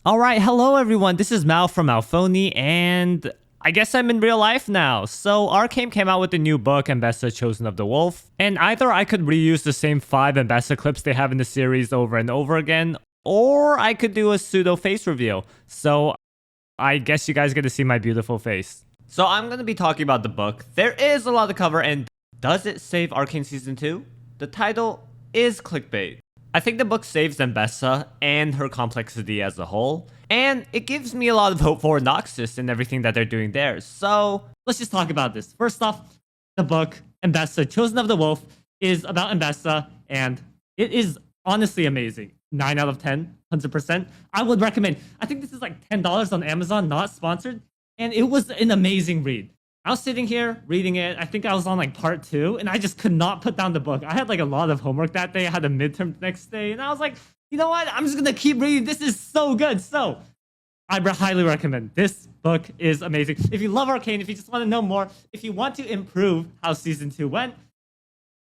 Alright, hello everyone, this is Mal from Malphony, and I guess I'm in real life now. So Arcane came out with a new book, Ambessa Chosen of the Wolf, and either I could reuse the same 5 Ambessa clips they have in the series over and over again, or I could do a pseudo face reveal. So I guess you guys get to see my beautiful face. So I'm going to be talking about the book. There is a lot to cover, and does it save Arcane Season 2? The title is clickbait. I think the book saves Ambessa and her complexity as a whole, and it gives me a lot of hope for Noxus and everything that they're doing there. So let's just talk about this. First off, the book, Ambessa, Chosen of the Wolf, is about Ambessa, and it is honestly amazing. 9 out of 10, 100%. I would recommend. I think this is like $10 on Amazon, not sponsored, and it was an amazing read. I was sitting here reading it. I think I was on like part 2, and I just could not put down the book. I had like a lot of homework that day. I had a midterm the next day, and I was like, you know what? I'm just gonna keep reading. This is so good. So I highly recommend. This book is amazing. If you love Arcane, if you just want to know more, if you want to improve how season 2 went,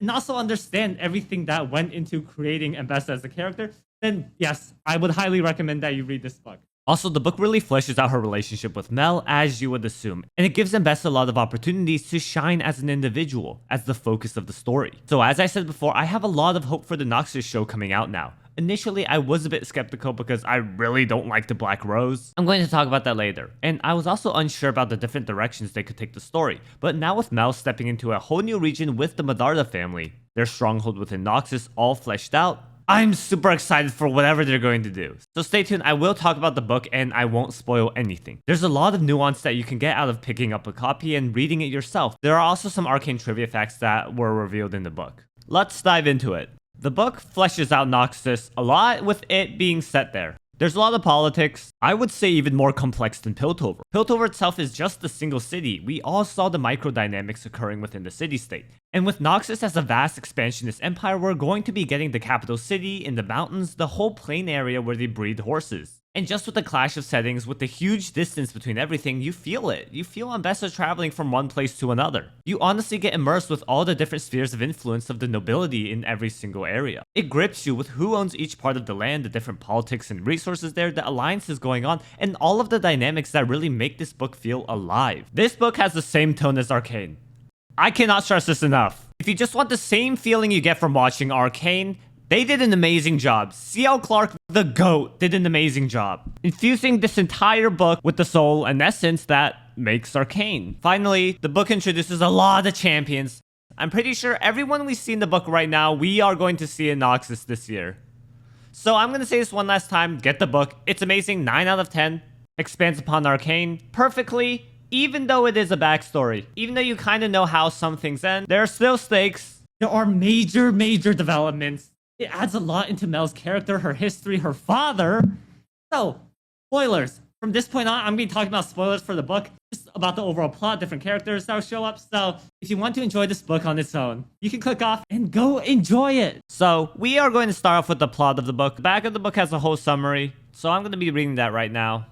and also understand everything that went into creating Ambessa as a character, then yes, I would highly recommend that you read this book. Also, the book really fleshes out her relationship with Mel, as you would assume, and it gives Ambessa a lot of opportunities to shine as an individual, as the focus of the story. So as I said before, I have a lot of hope for the Noxus show coming out now. Initially, I was a bit skeptical because I really don't like the Black Rose. I'm going to talk about that later. And I was also unsure about the different directions they could take the story. But now with Mel stepping into a whole new region with the Medarda family, their stronghold within Noxus all fleshed out, I'm super excited for whatever they're going to do. So stay tuned, I will talk about the book and I won't spoil anything. There's a lot of nuance that you can get out of picking up a copy and reading it yourself. There are also some arcane trivia facts that were revealed in the book. Let's dive into it. The book fleshes out Noxus a lot with it being set there. There's a lot of politics, I would say even more complex than Piltover. Piltover itself is just a single city. We all saw the microdynamics occurring within the city-state. And with Noxus as a vast expansionist empire, we're going to be getting the capital city, in the mountains, the whole plain area where they breed horses. And just with the clash of settings, with the huge distance between everything, you feel it. You feel Ambessa traveling from one place to another. You honestly get immersed with all the different spheres of influence of the nobility in every single area. It grips you with who owns each part of the land, the different politics and resources there, the alliances going on, and all of the dynamics that really make this book feel alive. This book has the same tone as Arcane. I cannot stress this enough. If you just want the same feeling you get from watching Arcane, they did an amazing job. C.L. Clarke, the GOAT, did an amazing job, infusing this entire book with the soul and essence that makes Arcane. Finally, the book introduces a lot of champions. I'm pretty sure everyone we see in the book right now, we are going to see in Noxus this year. So I'm going to say this one last time, get the book. It's amazing, 9 out of 10. Expands upon Arcane perfectly, even though it is a backstory. Even though you kind of know how some things end, there are still stakes. There are major developments. It adds a lot into Mel's character, her history, her father. So, spoilers. From this point on, I'm going to be talking about spoilers for the book, just about the overall plot, different characters that will show up. So, if you want to enjoy this book on its own, you can click off and go enjoy it. So, we are going to start off with the plot of the book. The back of the book has a whole summary, so I'm going to be reading that right now.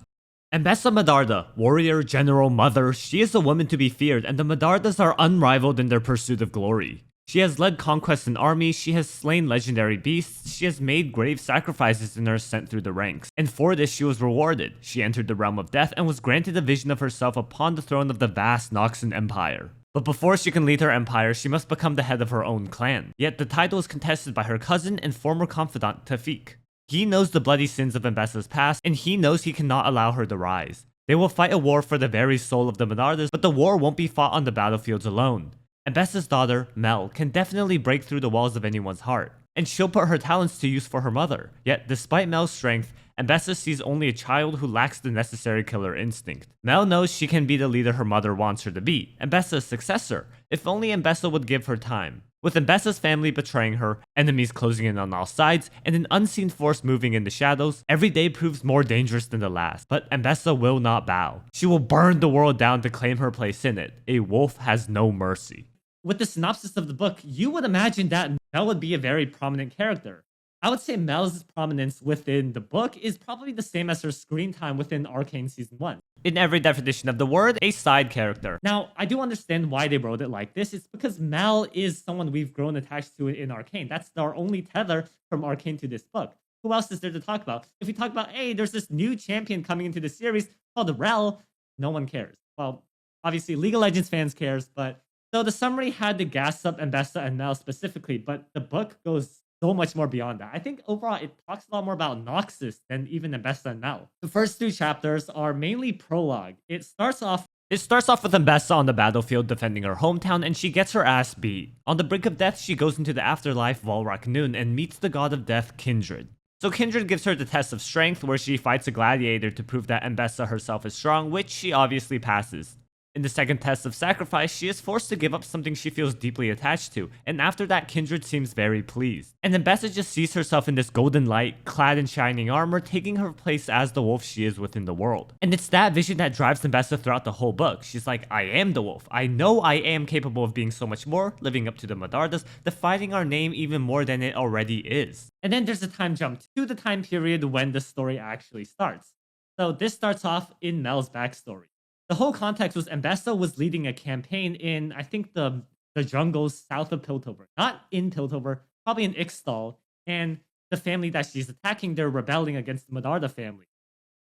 Ambessa Medarda, warrior, general, mother, she is a woman to be feared, and the Medardas are unrivaled in their pursuit of glory. She has led conquests and armies, she has slain legendary beasts, she has made grave sacrifices in her ascent through the ranks. And for this she was rewarded. She entered the realm of death and was granted a vision of herself upon the throne of the vast Noxian Empire. But before she can lead her empire, she must become the head of her own clan. Yet the title is contested by her cousin and former confidant Tafik. He knows the bloody sins of Ambessa's past, and he knows he cannot allow her to rise. They will fight a war for the very soul of the Medardas, but the war won't be fought on the battlefields alone. Ambessa's daughter, Mel, can definitely break through the walls of anyone's heart, and she'll put her talents to use for her mother. Yet, despite Mel's strength, Ambessa sees only a child who lacks the necessary killer instinct. Mel knows she can be the leader her mother wants her to be, Ambessa's successor, if only Ambessa would give her time. With Ambessa's family betraying her, enemies closing in on all sides, and an unseen force moving in the shadows, every day proves more dangerous than the last. But Ambessa will not bow. She will burn the world down to claim her place in it. A wolf has no mercy. With the synopsis of the book, you would imagine that Mel would be a very prominent character. I would say Mel's prominence within the book is probably the same as her screen time within Arcane Season 1. In every definition of the word, a side character. Now, I do understand why they wrote it like this. It's because Mel is someone we've grown attached to in Arcane. That's our only tether from Arcane to this book. who else is there to talk about? If we talk about, hey, there's this new champion coming into the series called Rel, no one cares. Well, obviously League of Legends fans cares, but so the summary had to gas up Ambessa and Mel specifically, but the book goes so much more beyond that. I think overall it talks a lot more about Noxus than even Ambessa and Mel. The first two chapters are mainly prologue. It starts off with Ambessa on the battlefield defending her hometown, and she gets her ass beat. On the brink of death, she goes into the afterlife, Volrak Noon, and meets the god of death, Kindred. So Kindred gives her the test of strength, where she fights a gladiator to prove that Ambessa herself is strong, which she obviously passes. In the second test of sacrifice, she is forced to give up something she feels deeply attached to, and after that, Kindred seems very pleased. And Ambessa just sees herself in this golden light, clad in shining armor, taking her place as the wolf she is within the world. And it's that vision that drives Ambessa throughout the whole book. She's like, I am the wolf. I know I am capable of being so much more, living up to the Medardas, defining our name even more than it already is. And then there's a time jump to the time period when the story actually starts. So this starts off in Mel's backstory. The whole context was Ambessa was leading a campaign in, I think, the jungles south of Piltover. Not in Piltover, probably in Ixtal. And the family that she's attacking, they're rebelling against the Medarda family.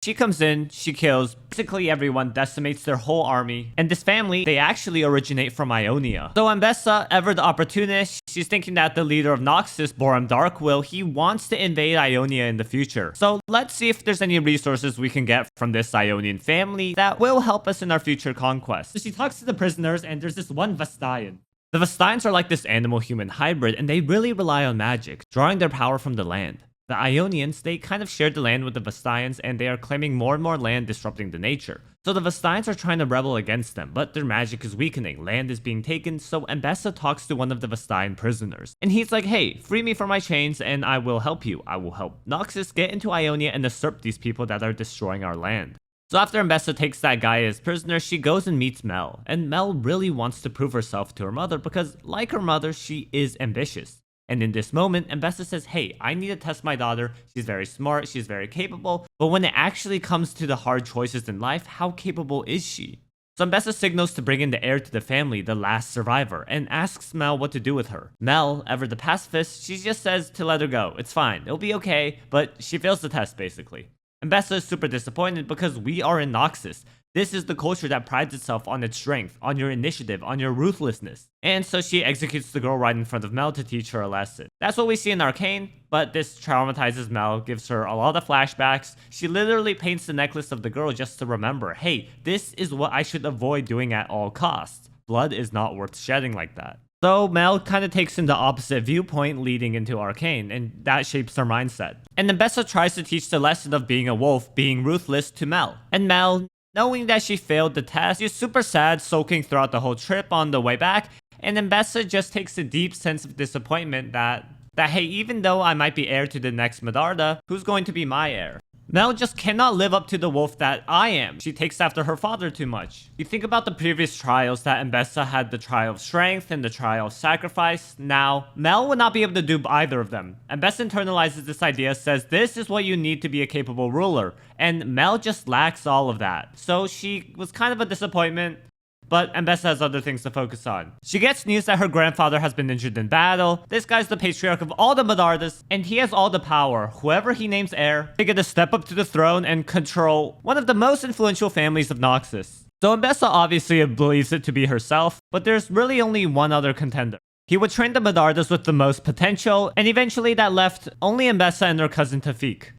She comes in, she kills basically everyone, decimates their whole army. And this family, they actually originate from Ionia. So Ambessa, ever the opportunist, she's thinking that the leader of Noxus, Boram Darkwill, he wants to invade Ionia in the future. So let's see if there's any resources we can get from this Ionian family that will help us in our future conquest. So she talks to the prisoners, and there's this one Vastayan. The Vastayans are like this animal-human hybrid, and they really rely on magic, drawing their power from the land. The Ionians, they kind of shared the land with the Vastayans, and they are claiming more and more land, disrupting the nature. So the Vastayans are trying to rebel against them, but their magic is weakening, land is being taken, so Ambessa talks to one of the Vastayan prisoners. And he's like, hey, free me from my chains and I will help you. I will help Noxus get into Ionia and usurp these people that are destroying our land. So after Ambessa takes that guy as prisoner, she goes and meets Mel. And Mel really wants to prove herself to her mother because, like her mother, she is ambitious. And in this moment, Ambessa says, hey, I need to test my daughter. She's very smart, she's very capable. But when it actually comes to the hard choices in life, how capable is she? So Ambessa signals to bring in the heir to the family, the last survivor, and asks Mel what to do with her. Mel, ever the pacifist, she just says to let her go. It's fine, it'll be okay, but she fails the test basically. Ambessa is super disappointed because we are in Noxus. This is the culture that prides itself on its strength, on your initiative, on your ruthlessness. And so she executes the girl right in front of Mel to teach her a lesson. That's what we see in Arcane, but this traumatizes Mel, gives her a lot of flashbacks. She literally paints the necklace of the girl just to remember, hey, this is what I should avoid doing at all costs. Blood is not worth shedding like that. So Mel kind of takes in the opposite viewpoint leading into Arcane, and that shapes her mindset. And Ambessa tries to teach the lesson of being a wolf, being ruthless to Mel. And Mel, knowing that she failed the test, she's super sad, sulking throughout the whole trip on the way back, and Ambessa just takes a deep sense of disappointment that hey, even though I might be heir to the next Medarda, who's going to be my heir? Mel just cannot live up to the wolf that I am. She takes after her father too much. You think about the previous trials that Ambessa had, the trial of strength and the trial of sacrifice. Now, Mel would not be able to do either of them. Ambessa internalizes this idea, says this is what you need to be a capable ruler. And Mel just lacks all of that. So she was kind of a disappointment. But Ambessa has other things to focus on. She gets news that her grandfather has been injured in battle. This guy's the patriarch of all the Medardas, and he has all the power. Whoever he names heir, they get to step up to the throne and control one of the most influential families of Noxus. So Ambessa obviously believes it to be herself, but there's really only one other contender. He would train the Medardas with the most potential, and eventually that left only Ambessa and her cousin Tafik.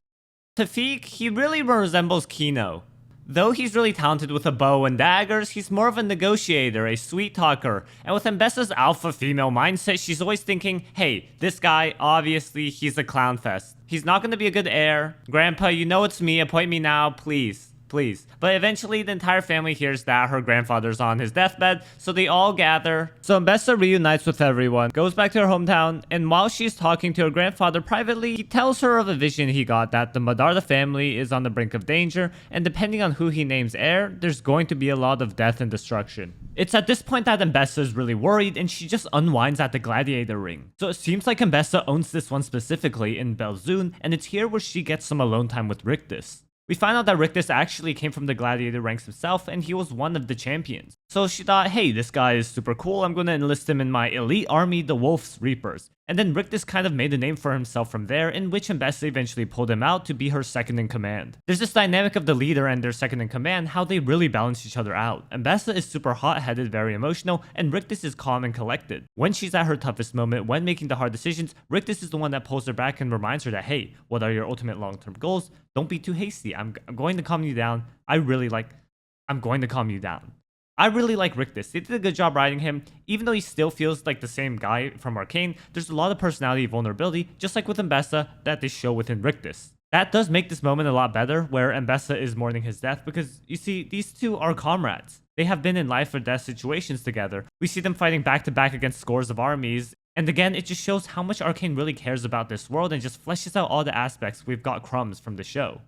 Tafik, he really resembles Kino. Though he's really talented with a bow and daggers, he's more of a negotiator, a sweet talker. And with Ambessa's alpha female mindset, she's always thinking, hey, this guy, obviously, he's a clown fest. He's not gonna be a good heir. Grandpa, you know it's me, appoint me now, please. Please. But eventually, the entire family hears that her grandfather's on his deathbed, so they all gather. So Ambessa reunites with everyone, goes back to her hometown, and while she's talking to her grandfather privately, he tells her of a vision he got that the Medarda family is on the brink of danger, and depending on who he names heir, there's going to be a lot of death and destruction. It's at this point that Ambessa is really worried, and she just unwinds at the gladiator ring. So it seems like Ambessa owns this one specifically in Belzoon, and it's here where she gets some alone time with Rictus. We find out that Rictus actually came from the gladiator ranks himself, and he was one of the champions. So she thought, hey, this guy is super cool, I'm gonna enlist him in my elite army, the Wolf's Reapers. And then Rictus kind of made a name for himself from there, in which Ambessa eventually pulled him out to be her second in command. There's this dynamic of the leader and their second in command, how they really balance each other out. Ambessa is super hot-headed, very emotional, and Rictus is calm and collected. When she's at her toughest moment, when making the hard decisions, Rictus is the one that pulls her back and reminds her that, hey, what are your ultimate long-term goals? Don't be too hasty. I'm going to calm you down. I'm going to calm you down. I really like Rictus. They did a good job writing him. Even though he still feels like the same guy from Arcane, there's a lot of personality and vulnerability, just like with Ambessa, that they show within Rictus. That does make this moment a lot better, where Ambessa is mourning his death, because you see, these two are comrades. They have been in life or death situations together. We see them fighting back to back against scores of armies. And again, it just shows how much Arcane really cares about this world and just fleshes out all the aspects we've got crumbs from the show.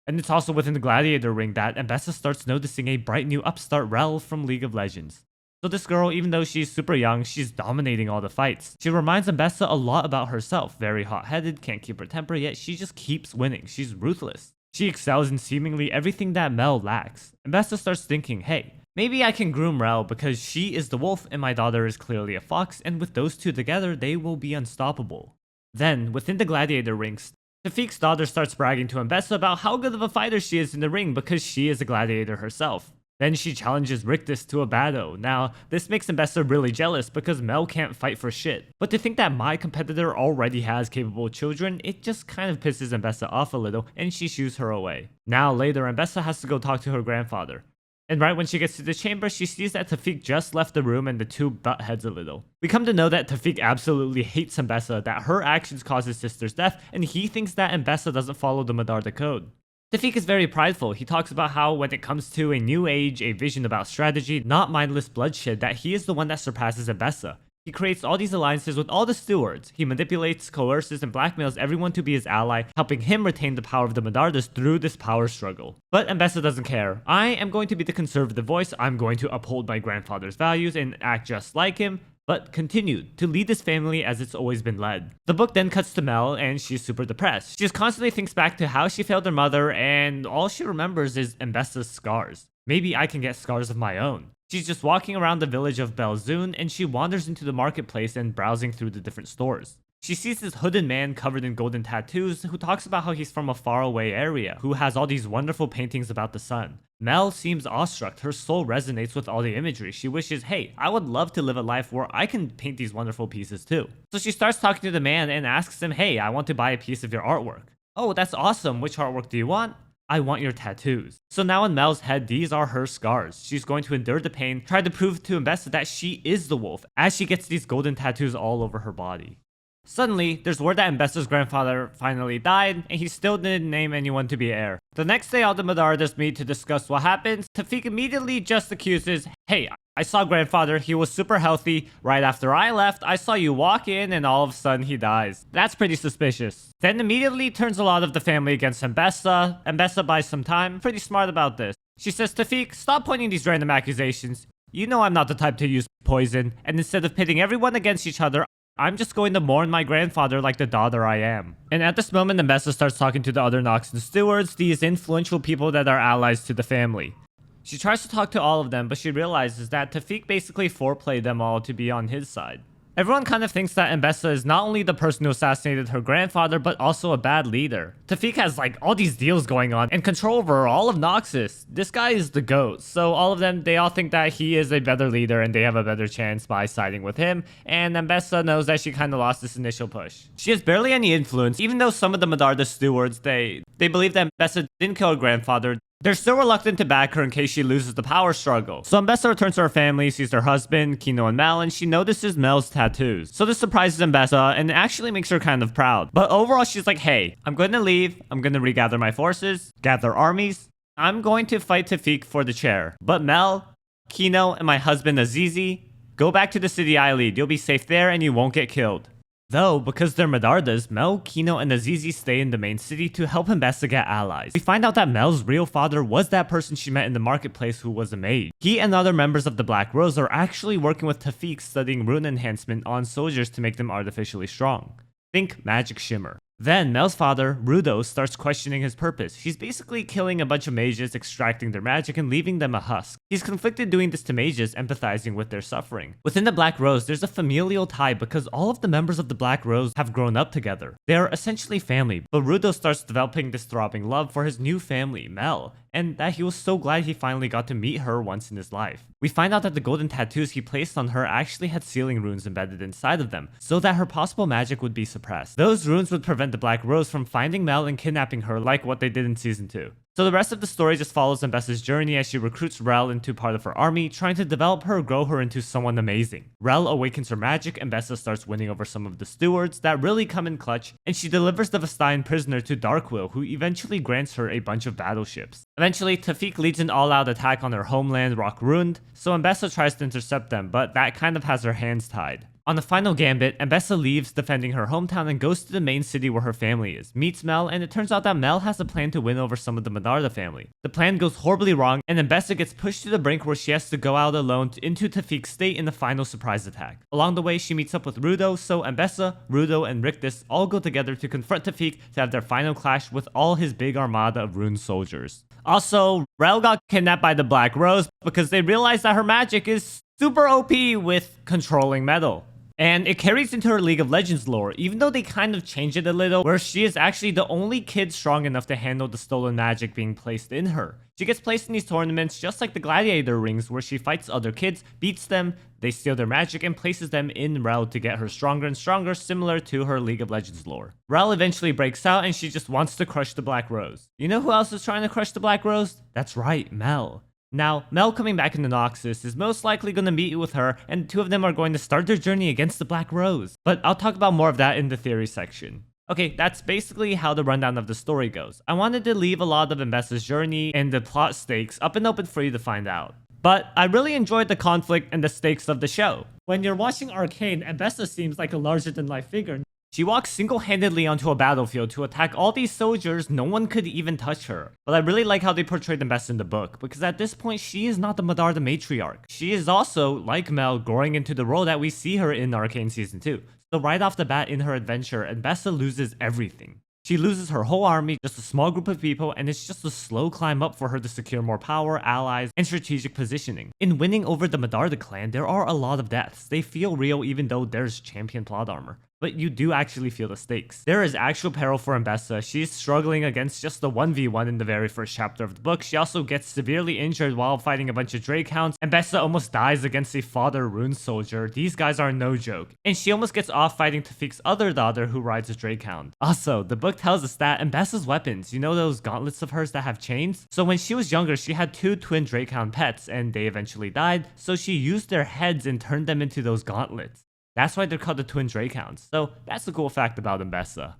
And it's also within the Gladiator Ring that Ambessa starts noticing a bright new upstart Rel from League of Legends. So this girl, even though she's super young, she's dominating all the fights. She reminds Ambessa a lot about herself. Very hot-headed, can't keep her temper, yet she just keeps winning. She's ruthless. She excels in seemingly everything that Mel lacks. Ambessa starts thinking, hey, maybe I can groom Rel because she is the wolf and my daughter is clearly a fox, and with those two together, they will be unstoppable. Then, within the Gladiator Rings, Tafiq's daughter starts bragging to Ambessa about how good of a fighter she is in the ring because she is a gladiator herself. Then she challenges Rictus to a battle. Now, this makes Ambessa really jealous because Mel can't fight for shit. But to think that my competitor already has capable children, it just kind of pisses Ambessa off a little and she shoos her away. Now later, Ambessa has to go talk to her grandfather. And right when she gets to the chamber, she sees that Tafiq just left the room and the two butt heads a little. We come to know that Tafiq absolutely hates Ambessa, that her actions caused his sister's death, and he thinks that Ambessa doesn't follow the Medarda code. Tafiq is very prideful. He talks about how when it comes to a new age, a vision about strategy, not mindless bloodshed, that he is the one that surpasses Ambessa. He creates all these alliances with all the stewards. He manipulates, coerces, and blackmails everyone to be his ally, helping him retain the power of the Medardas through this power struggle. But Ambessa doesn't care. I am going to be the conservative voice, I'm going to uphold my grandfather's values and act just like him, but continued to lead this family as it's always been led. The book then cuts to Mel, and she's super depressed. She just constantly thinks back to how she failed her mother, and all she remembers is Ambessa's scars. Maybe I can get scars of my own. She's just walking around the village of Belzun, and she wanders into the marketplace and browsing through the different stores. She sees this hooded man covered in golden tattoos who talks about how he's from a faraway area, who has all these wonderful paintings about the sun. Mel seems awestruck. Her soul resonates with all the imagery. She wishes, hey, I would love to live a life where I can paint these wonderful pieces too. So she starts talking to the man and asks him, hey, I want to buy a piece of your artwork. Oh, that's awesome. Which artwork do you want? I want your tattoos. So now in Mel's head, these are her scars. She's going to endure the pain, try to prove to Ambessa that she is the wolf, as she gets these golden tattoos all over her body. Suddenly, there's word that Ambessa's grandfather finally died, and he still didn't name anyone to be heir. The next day, all the Medardas meet to discuss what happened. Tafiq immediately just accuses, hey, I saw grandfather, he was super healthy. Right after I left, I saw you walk in and all of a sudden he dies. That's pretty suspicious. Then immediately turns a lot of the family against Ambessa. Ambessa buys some time, pretty smart about this. She says, Tafiq, stop pointing these random accusations. You know I'm not the type to use poison, and instead of pitting everyone against each other, I'm just going to mourn my grandfather like the daughter I am. And at this moment, Ambessa starts talking to the other Noxan stewards, these influential people that are allies to the family. She tries to talk to all of them, but she realizes that Tafiq basically foreplayed them all to be on his side. Everyone kind of thinks that Ambessa is not only the person who assassinated her grandfather, but also a bad leader. Tafiq has like all these deals going on and control over all of Noxus. This guy is the GOAT, so all of them, they all think that he is a better leader and they have a better chance by siding with him, and Ambessa knows that she kind of lost this initial push. She has barely any influence, even though some of the Medarda stewards, they believe that Ambessa didn't kill her grandfather. They're still reluctant to back her in case she loses the power struggle. So Ambessa returns to her family, sees her husband, Kino and Mel, and she notices Mel's tattoos. So this surprises Ambessa and it actually makes her kind of proud. But overall, she's like, hey, I'm going to leave. I'm going to regather my forces, gather armies. I'm going to fight Tafiq for the chair. But Mel, Kino, and my husband Azizi, go back to the city I lead. You'll be safe there and you won't get killed. Though, because they're Medardas, Mel, Kino, and Azizi stay in the main city to help Ambessa get allies. We find out that Mel's real father was that person she met in the marketplace who was a mage. He and other members of the Black Rose are actually working with Tafiq studying rune enhancement on soldiers to make them artificially strong. Think magic shimmer. Then Mel's father, Rudo, starts questioning his purpose. He's basically killing a bunch of mages, extracting their magic, and leaving them a husk. He's conflicted doing this to mages, empathizing with their suffering. Within the Black Rose, there's a familial tie because all of the members of the Black Rose have grown up together. They are essentially family, but Rudo starts developing this throbbing love for his new family, Mel, and that he was so glad he finally got to meet her once in his life. We find out that the golden tattoos he placed on her actually had sealing runes embedded inside of them, so that her possible magic would be suppressed. Those runes would prevent the Black Rose from finding Mel and kidnapping her like what they did in Season 2. So the rest of the story just follows Ambessa's journey as she recruits Rel into part of her army, trying to develop her and grow her into someone amazing. Rel awakens her magic, Ambessa starts winning over some of the stewards that really come in clutch, and she delivers the Vestayan prisoner to Darkwill, who eventually grants her a bunch of battleships. Eventually, Tafik leads an all-out attack on her homeland, Rock Ruined, so Ambessa tries to intercept them, but that kind of has her hands tied. On the final gambit, Ambessa leaves defending her hometown and goes to the main city where her family is, meets Mel, and it turns out that Mel has a plan to win over some of the Medarda family. The plan goes horribly wrong, and Ambessa gets pushed to the brink where she has to go out alone into Tafik's state in the final surprise attack. Along the way, she meets up with Rudo, so Ambessa, Rudo, and Rictus all go together to confront Tafik to have their final clash with all his big armada of rune soldiers. Also, Rel got kidnapped by the Black Rose because they realized that her magic is super OP with controlling metal. And it carries into her League of Legends lore, even though they kind of change it a little, where she is actually the only kid strong enough to handle the stolen magic being placed in her. She gets placed in these tournaments just like the gladiator rings, where she fights other kids, beats them, they steal their magic, and places them in Rel to get her stronger and stronger, similar to her League of Legends lore. Rel eventually breaks out and she just wants to crush the Black Rose. You know who else is trying to crush the Black Rose? That's right, Mel. Now, Mel coming back into Noxus is most likely going to meet with her, and the two of them are going to start their journey against the Black Rose. But I'll talk about more of that in the theory section. Okay, that's basically how the rundown of the story goes. I wanted to leave a lot of Ambessa's journey and the plot stakes up and open for you to find out. But I really enjoyed the conflict and the stakes of the show. When you're watching Arcane, Ambessa seems like a larger-than-life figure. She walks single-handedly onto a battlefield to attack all these soldiers, no one could even touch her. But I really like how they portrayed Ambessa in the book, because at this point she is not the Medarda matriarch. She is also, like Mel, growing into the role that we see her in Arcane Season 2. So right off the bat in her adventure, Ambessa loses everything. She loses her whole army, just a small group of people, and it's just a slow climb up for her to secure more power, allies, and strategic positioning. In winning over the Medarda clan, there are a lot of deaths. They feel real even though there's champion plot armor. But you do actually feel the stakes. There is actual peril for Ambessa. She's struggling against just the 1v1 in the very first chapter of the book. She also gets severely injured while fighting a bunch of Drake Hounds. Ambessa almost dies against a father rune soldier. These guys are no joke. And she almost gets off fighting Tafik's other daughter who rides a Drake Hound. Also, the book tells us that Ambessa's weapons, you know those gauntlets of hers that have chains? So when she was younger, she had 2 twin Drake Hound pets and they eventually died. So she used their heads and turned them into those gauntlets. That's why they're called the Twin Drake Hounds. So that's a cool fact about Ambessa.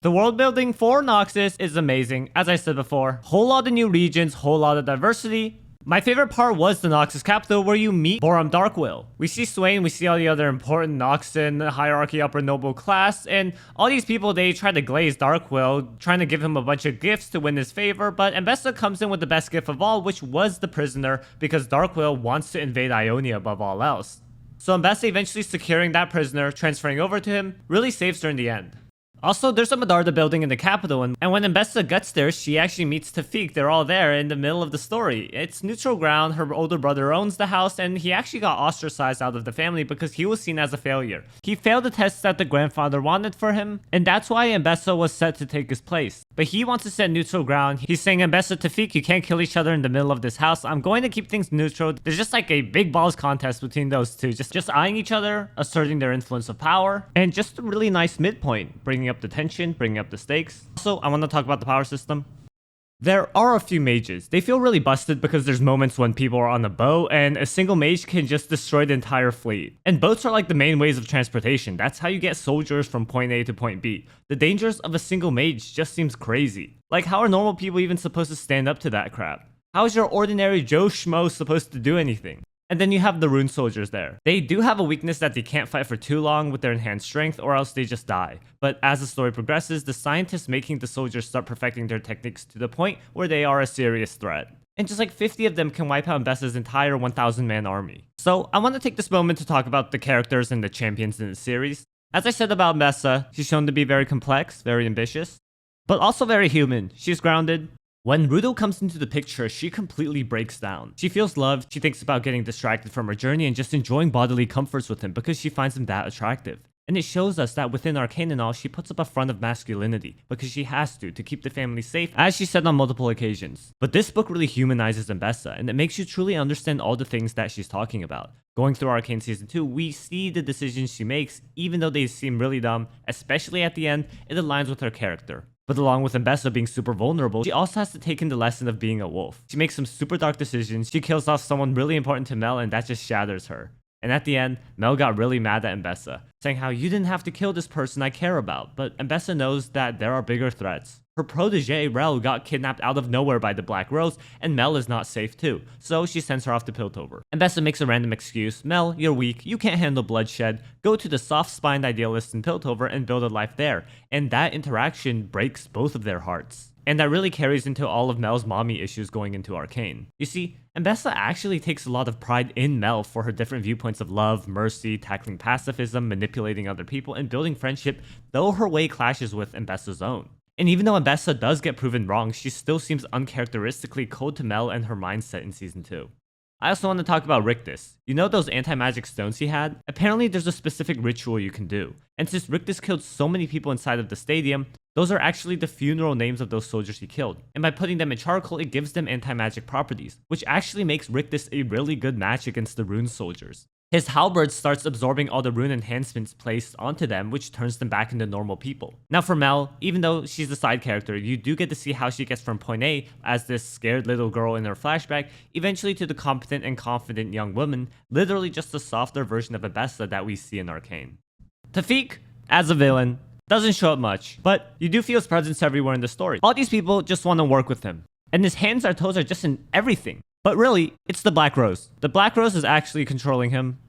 The world building for Noxus is amazing. As I said before, whole lot of new regions, whole lot of diversity. My favorite part was the Noxus capital where you meet Boram Darkwill. We see Swain, we see all the other important Noxan hierarchy upper noble class, and all these people, they try to glaze Darkwill, trying to give him a bunch of gifts to win his favor, but Ambessa comes in with the best gift of all, which was the prisoner, because Darkwill wants to invade Ionia above all else. So Ambessa eventually securing that prisoner, transferring over to him, really saves her in the end. Also, there's a Medarda building in the capital, and when Ambessa gets there, she actually meets Tafik. They're all there in the middle of the story. It's neutral ground, her older brother owns the house, and he actually got ostracized out of the family because he was seen as a failure. He failed the tests that the grandfather wanted for him, and that's why Ambessa was set to take his place. But he wants to set neutral ground. He's saying, Ambessa, Tafik, you can't kill each other in the middle of this house. I'm going to keep things neutral. There's just like a big balls contest between those two, just eyeing each other, asserting their influence of power, and just a really nice midpoint, bringing up the tension, bringing up the stakes. Also, I want to talk about the power system. There are a few mages. They feel really busted because there's moments when people are on a boat and a single mage can just destroy the entire fleet. And boats are like the main ways of transportation. That's how you get soldiers from point A to point B. The dangers of a single mage just seems crazy. Like, how are normal people even supposed to stand up to that crap? How is your ordinary Joe Schmo supposed to do anything? And then you have the rune soldiers there. They do have a weakness that they can't fight for too long with their enhanced strength or else they just die. But as the story progresses, the scientists making the soldiers start perfecting their techniques to the point where they are a serious threat. And just like 50 of them can wipe out Ambessa's entire 1,000-man army. So I want to take this moment to talk about the characters and the champions in the series. As I said about Ambessa, she's shown to be very complex, very ambitious, but also very human. She's grounded. When Rudo comes into the picture, she completely breaks down. She feels loved, she thinks about getting distracted from her journey and just enjoying bodily comforts with him because she finds him that attractive. And it shows us that within Arcane and all, she puts up a front of masculinity because she has to keep the family safe, as she said on multiple occasions. But this book really humanizes Ambessa, and it makes you truly understand all the things that she's talking about. Going through Arcane Season 2, we see the decisions she makes, even though they seem really dumb, especially at the end, it aligns with her character. But along with Ambessa being super vulnerable, she also has to take in the lesson of being a wolf. She makes some super dark decisions, she kills off someone really important to Mel, and that just shatters her. And at the end, Mel got really mad at Ambessa, saying how you didn't have to kill this person I care about, but Ambessa knows that there are bigger threats. Her protege, Rel, got kidnapped out of nowhere by the Black Rose, and Mel is not safe too, so she sends her off to Piltover. Ambessa makes a random excuse: Mel, you're weak, you can't handle bloodshed, go to the soft-spined idealists in Piltover and build a life there, and that interaction breaks both of their hearts. And that really carries into all of Mel's mommy issues going into Arcane. You see, Ambessa actually takes a lot of pride in Mel for her different viewpoints of love, mercy, tackling pacifism, manipulating other people, and building friendship, though her way clashes with Ambessa's own. And even though Ambessa does get proven wrong, she still seems uncharacteristically cold to Mel and her mindset in Season 2. I also want to talk about Rictus. You know those anti-magic stones he had? Apparently there's a specific ritual you can do. And since Rictus killed so many people inside of the stadium, those are actually the funeral names of those soldiers he killed. And by putting them in charcoal, it gives them anti-magic properties, which actually makes Rictus a really good match against the rune soldiers. His halberd starts absorbing all the rune enhancements placed onto them, which turns them back into normal people. Now for Mel, even though she's a side character, you do get to see how she gets from point A, as this scared little girl in her flashback, eventually to the competent and confident young woman, literally just a softer version of Ambessa that we see in Arcane. Tafik, as a villain, doesn't show up much, but you do feel his presence everywhere in the story. All these people just want to work with him, and his hands or toes are just in everything. But really, it's the Black Rose. The Black Rose is actually controlling him.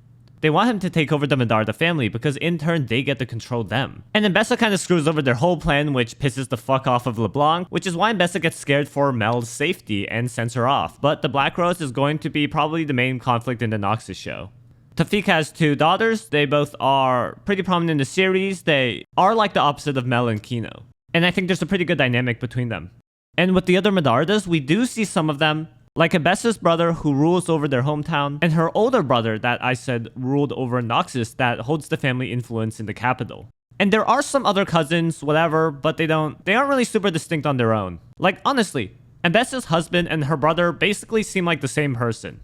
They want him to take over the Medarda family because in turn they get to control them. And Ambessa kind of screws over their whole plan, which pisses the fuck off of LeBlanc, which is why Ambessa gets scared for Mel's safety and sends her off. But the Black Rose is going to be probably the main conflict in the Noxus show. Tafik has two daughters. They both are pretty prominent in the series. They are like the opposite of Mel and Kino. And I think there's a pretty good dynamic between them. And with the other Medardas, we do see some of them, like Ambessa's brother who rules over their hometown, and her older brother that I said ruled over Noxus that holds the family influence in the capital. And there are some other cousins, whatever, but they aren't really super distinct on their own. Like honestly, Ambessa's husband and her brother basically seem like the same person.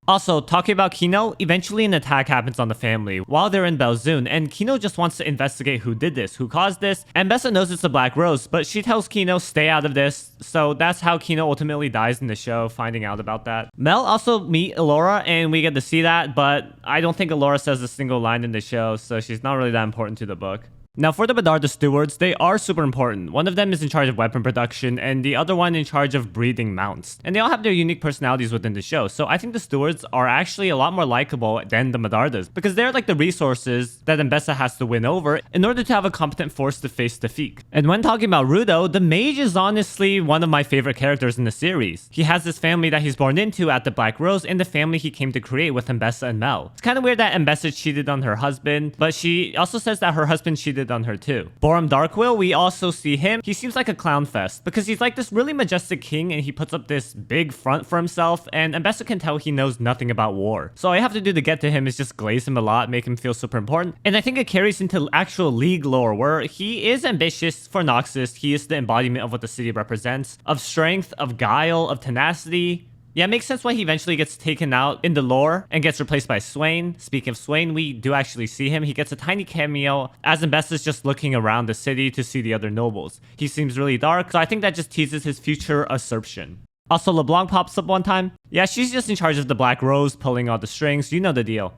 Also, talking about Kino, eventually an attack happens on the family while they're in Belzun, and Kino just wants to investigate who did this, who caused this. Ambessa knows it's the Black Rose, but she tells Kino stay out of this, so that's how Kino ultimately dies in the show, finding out about that. Mel also meet Elora, and we get to see that, but I don't think Elora says a single line in the show, so she's not really that important to the book. Now for the Medarda stewards, they are super important. One of them is in charge of weapon production, and the other one in charge of breeding mounts. And they all have their unique personalities within the show, so I think the stewards are actually a lot more likable than the Medardas, because they're like the resources that Ambessa has to win over in order to have a competent force to face Tafik. And when talking about Rudo, the mage is honestly one of my favorite characters in the series. He has this family that he's born into at the Black Rose, and the family he came to create with Ambessa and Mel. It's kind of weird that Ambessa cheated on her husband, but she also says that her husband cheated on her too. Boram Darkwill, we also see him. He seems like a clown fest because he's like this really majestic king and he puts up this big front for himself, and Ambessa can tell he knows nothing about war. So all I have to do to get to him is just glaze him a lot, make him feel super important. And I think it carries into actual League lore where he is ambitious for Noxus. He is the embodiment of what the city represents, of strength, of guile, of tenacity. Yeah, it makes sense why he eventually gets taken out in the lore and gets replaced by Swain. Speaking of Swain, we do actually see him. He gets a tiny cameo as Ambessa's just looking around the city to see the other nobles. He seems really dark, so I think that just teases his future usurpation. Also, LeBlanc pops up one time. Yeah, she's just in charge of the Black Rose, pulling all the strings. You know the deal.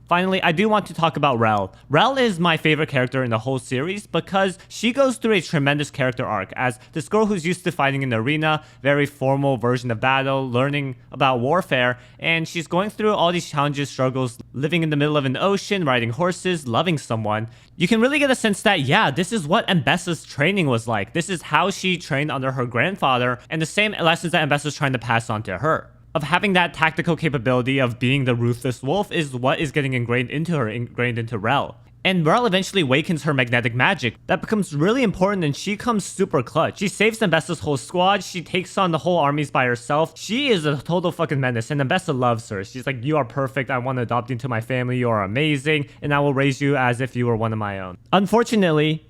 Finally, I do want to talk about Rel. Rel is my favorite character in the whole series because she goes through a tremendous character arc as this girl who's used to fighting in the arena, very formal version of battle, learning about warfare, and she's going through all these challenges, struggles, living in the middle of an ocean, riding horses, loving someone. You can really get a sense that, yeah, this is what Ambessa's training was like. This is how she trained under her grandfather, and the same lessons that Ambessa's trying to pass on to her. Of having that tactical capability of being the ruthless wolf is what is getting ingrained into her, ingrained into Rel. and Rel eventually awakens her magnetic magic. That becomes really important and she comes super clutch. She saves Ambessa's whole squad, she takes on the whole armies by herself. She is a total fucking menace and Ambessa loves her. She's like, you are perfect, I want to adopt you into my family, you are amazing, and I will raise you as if you were one of my own. Unfortunately,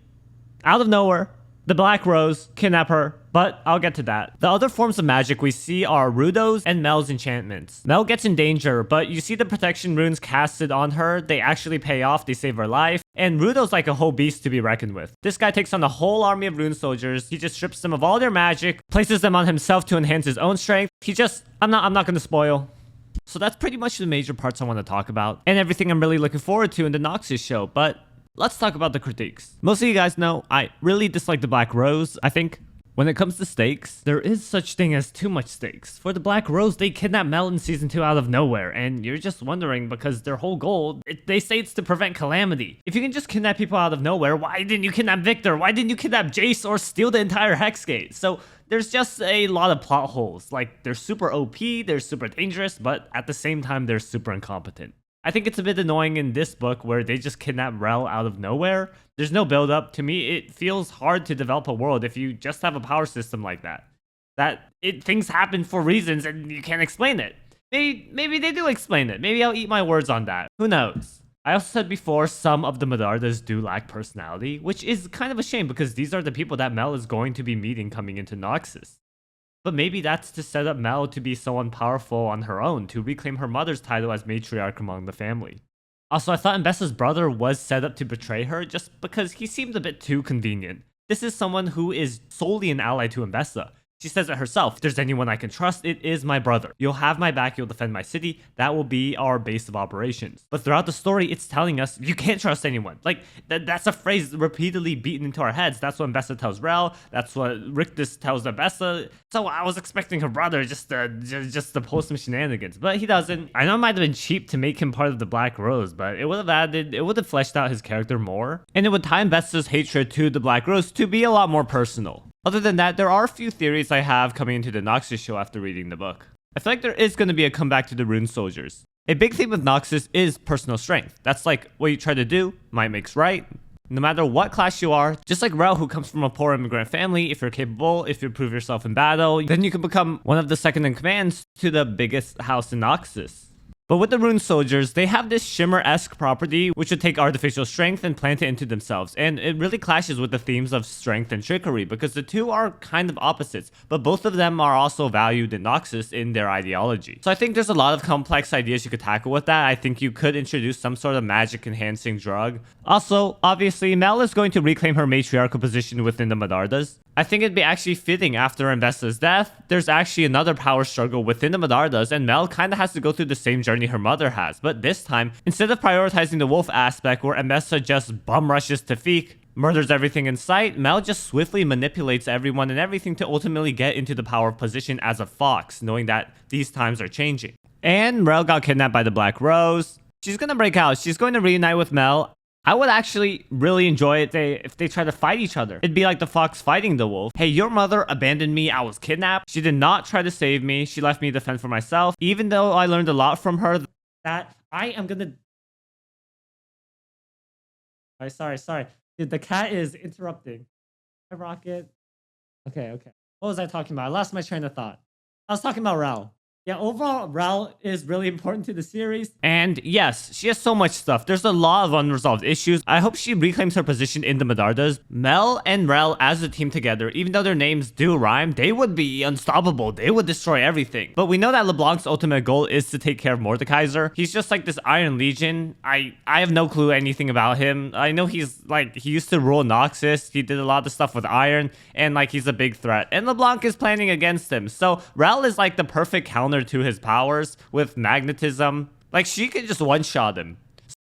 out of nowhere, the Black Rose kidnap her, but I'll get to that. The other forms of magic we see are Rudo's and Mel's enchantments. Mel gets in danger, but you see the protection runes casted on her, they actually pay off, they save her life, and Rudo's like a whole beast to be reckoned with. This guy takes on a whole army of rune soldiers, he just strips them of all their magic, places them on himself to enhance his own strength. I'm not gonna spoil. So that's pretty much the major parts I want to talk about, and everything I'm really looking forward to in the Synopsys show, but let's talk about the critiques. Most of you guys know I really dislike the Black Rose. I think when it comes to stakes, there is such thing as too much stakes. For the Black Rose, they kidnap Mel in season 2 out of nowhere, and you're just wondering because their whole goal, they say it's to prevent calamity. If you can just kidnap people out of nowhere, why didn't you kidnap Victor? Why didn't you kidnap Jace or steal the entire Hexgate? So there's just a lot of plot holes. Like, they're super OP, they're super dangerous, but at the same time, they're super incompetent. I think it's a bit annoying in this book where they just kidnap Rel out of nowhere. There's no build up. To me, it feels hard to develop a world if you just have a power system like that. Things happen for reasons and you can't explain it. Maybe they do explain it. Maybe I'll eat my words on that. Who knows? I also said before, some of the Medardas do lack personality, which is kind of a shame because these are the people that Mel is going to be meeting coming into Noxus. But maybe that's to set up Mel to be someone powerful on her own, to reclaim her mother's title as matriarch among the family. Also, I thought Ambessa's brother was set up to betray her just because he seemed a bit too convenient. This is someone who is solely an ally to Ambessa. She says it herself, if there's anyone I can trust, it is my brother. You'll have my back, you'll defend my city, that will be our base of operations. But throughout the story, it's telling us, you can't trust anyone. Like, that's a phrase repeatedly beaten into our heads. That's what Ambessa tells Rel, that's what Rictus tells Ambessa. So I was expecting her brother just to pull some shenanigans, but he doesn't. I know it might have been cheap to make him part of the Black Rose, but it would have fleshed out his character more, and it would tie Ambessa's hatred to the Black Rose to be a lot more personal. Other than that, there are a few theories I have coming into the Noxus show after reading the book. I feel like there is going to be a comeback to the Rune Soldiers. A big theme with Noxus is personal strength. That's like what you try to do, might makes right. No matter what class you are, just like Rel, who comes from a poor immigrant family, if you're capable, if you prove yourself in battle, then you can become one of the second in commands to the biggest house in Noxus. But with the Rune Soldiers, they have this Shimmer-esque property which would take artificial strength and plant it into themselves, and it really clashes with the themes of strength and trickery because the two are kind of opposites, but both of them are also valued in Noxus in their ideology. So I think there's a lot of complex ideas you could tackle with that. I think you could introduce some sort of magic-enhancing drug. Also, obviously, Mel is going to reclaim her matriarchal position within the Medardas. I think it'd be actually fitting after Ambessa's death, there's actually another power struggle within the Medardas, and Mel kinda has to go through the same journey her mother has. But this time, instead of prioritizing the wolf aspect where Ambessa just bum rushes to Feek, murders everything in sight, Mel just swiftly manipulates everyone and everything to ultimately get into the power position as a fox, knowing that these times are changing. And Rel got kidnapped by the Black Rose. She's gonna break out, she's going to reunite with Mel. I would actually really enjoy it if they try to fight each other. It'd be like the fox fighting the wolf. Hey, your mother abandoned me. I was kidnapped. She did not try to save me. She left me to fend for myself. Even though I learned a lot from her, that I am gonna... Sorry. Dude, the cat is interrupting. Hi, Rocket. Okay. What was I talking about? I lost my train of thought. I was talking about Rel. Yeah, overall, Rel is really important to the series. And yes, she has so much stuff. There's a lot of unresolved issues. I hope she reclaims her position in the Medardas. Mel and Rel as a team together, even though their names do rhyme, they would be unstoppable. They would destroy everything. But we know that LeBlanc's ultimate goal is to take care of Mordekaiser. He's just like this Iron Legion. I have no clue anything about him. I know he's like, he used to rule Noxus. He did a lot of stuff with Iron, and like he's a big threat. And LeBlanc is planning against him. So Rel is like the perfect counter to his powers with magnetism. Like, she could just one-shot him.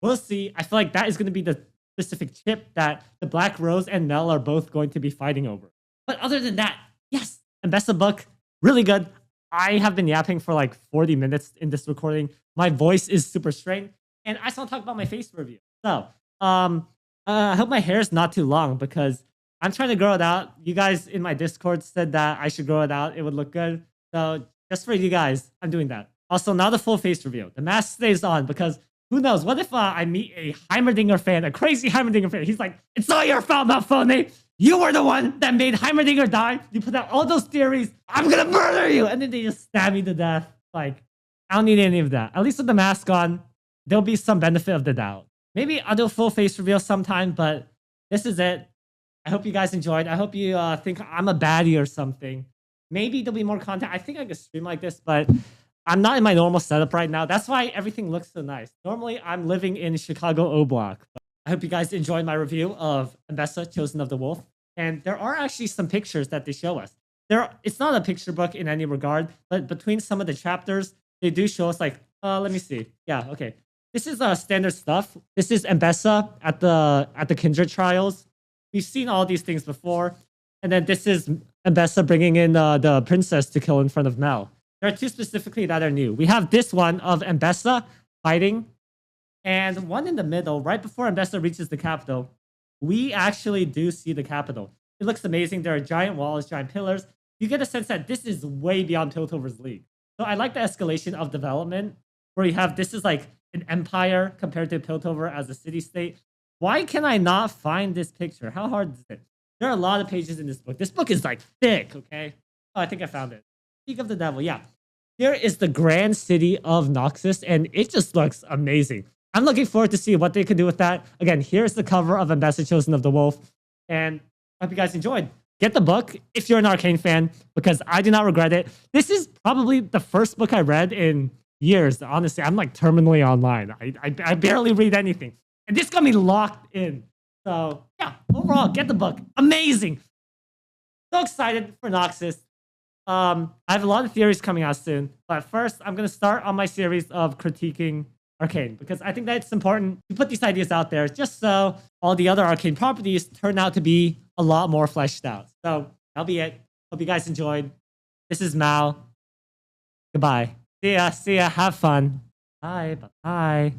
We'll see. I feel like that is going to be the specific chip that the Black Rose and Mel are both going to be fighting over. But other than that, yes, Ambessa book, really good. I have been yapping for like 40 minutes in this recording. My voice is super strained, and I just want to talk about my face review. So, I hope my hair is not too long because I'm trying to grow it out. You guys in my Discord said that I should grow it out. It would look good. So just for you guys, I'm doing that. Also, now the full face reveal. The mask stays on because Who knows? What if I meet a Heimerdinger fan, a crazy Heimerdinger fan? He's like, it's all your fault, Malfone. You were the one that made Heimerdinger die. You put out all those theories. I'm gonna murder you. And then they just stab me to death. Like, I don't need any of that. At least with the mask on, there'll be some benefit of the doubt. Maybe I'll do a full face reveal sometime, but this is it. I hope you guys enjoyed. I hope you think I'm a baddie or something. Maybe there'll be more content. I think I could stream like this, but I'm not in my normal setup right now. That's why everything looks so nice. Normally, I'm living in Chicago O Block. I hope you guys enjoyed my review of Ambessa, Chosen of the Wolf. And there are actually some pictures that they show us. It's not a picture book in any regard, but between some of the chapters, they do show us like, let me see. Yeah, okay. This is standard stuff. This is Ambessa at the Kindred trials. We've seen all these things before. And then this is Ambessa bringing in the princess to kill in front of Mel. There are two specifically that are new. We have this one of Ambessa fighting, and one in the middle, right before Ambessa reaches the capital. We actually do see the capital. It looks amazing. There are giant walls, giant pillars. You get a sense that this is way beyond Piltover's league. So I like the escalation of development, where you have this is like an empire compared to Piltover as a city-state. Why can I not find this picture? How hard is it? There are a lot of pages in this book. This book is like thick, okay? Oh, I think I found it. Speak of the Devil, yeah. Here is the grand city of Noxus, and it just looks amazing. I'm looking forward to see what they can do with that. Again, here's the cover of Ambessa, Chosen of the Wolf, and I hope you guys enjoyed. Get the book if you're an Arcane fan, because I do not regret it. This is probably the first book I read in years. Honestly, I'm like terminally online. I barely read anything. And this got me locked in. So, yeah, overall, get the book. Amazing. So excited for Noxus. I have a lot of theories coming out soon. But first, I'm going to start on my series of critiquing Arcane, because I think that it's important to put these ideas out there just so all the other Arcane properties turn out to be a lot more fleshed out. So, that'll be it. Hope you guys enjoyed. This is Mal. Goodbye. See ya. See ya. Have fun. Bye. Bye.